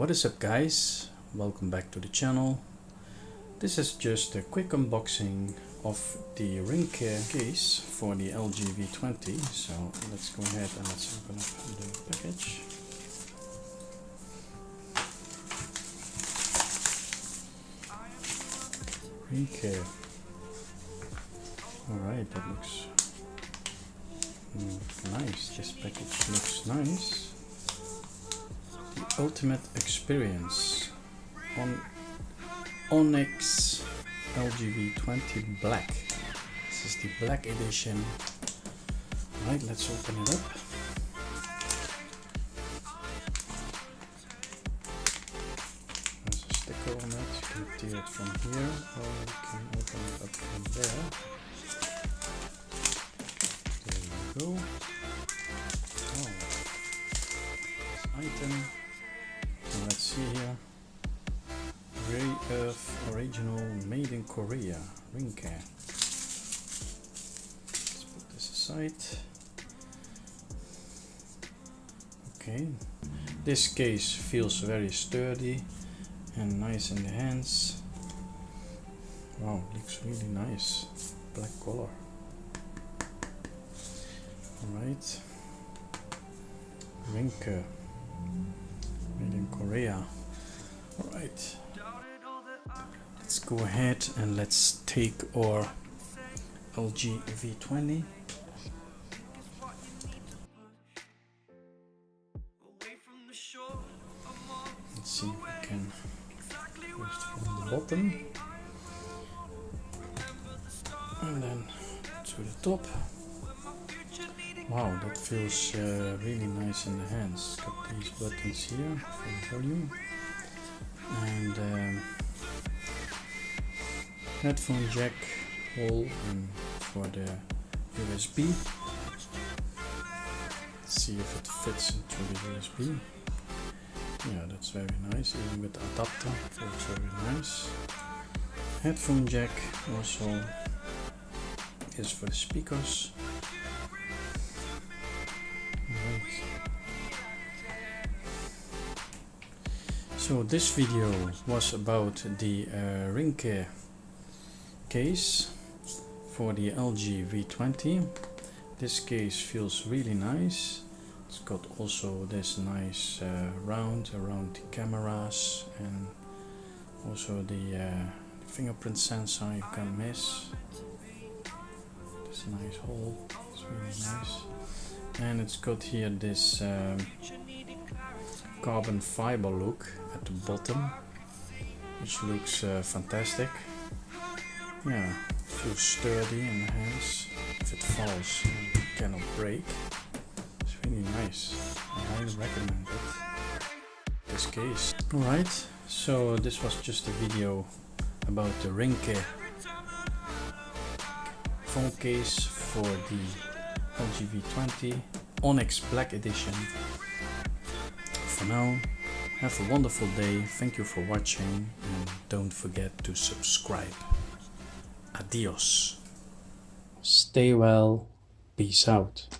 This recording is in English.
What is up guys, welcome back to the channel. This is just a quick unboxing of the Ringke case for the LG V20. So let's go ahead and let's open up the package. Ringke. Alright, that looks nice. This package looks nice. The ultimate experience on Onyx LG V20 Black. This is the black edition. Right, let's open it up. There's a sticker on it. You can tear it from here, or you can open it up from there. There you go. Oh, this item. So let's see here. Rare Earth Original, made in Korea, Ringke. Let's put this aside. Okay, this case feels very sturdy and nice in the hands. Wow, looks really nice. Black color. Alright. Ringke, made in Korea. Alright. Let's go ahead and let's take our LG V20. Let's see if we can first from the bottom and then to the top. Wow, that feels really nice in the hands. Got these buttons here for volume and headphone jack hole and for the USB. Let's see if it fits into the USB. Yeah, that's very nice, even with the adapter, it looks very nice. Headphone jack also is for the speakers. Right. So this video was about the Ringke case for the LG V20. This case feels really nice. It's got also this nice round around the cameras and also the fingerprint sensor you can't miss. This nice hole, it's really nice. And it's got here this carbon fiber look at the bottom, which looks fantastic. Yeah, feels sturdy in the hands. If it falls, it cannot break. It's really nice. I highly recommend it. This case. Alright, so this was just a video about the Ringke phone case for the LG V20 Onyx Black Edition. For now, have a wonderful day. Thank you for watching and don't forget to subscribe. Adios. Stay well. Peace out.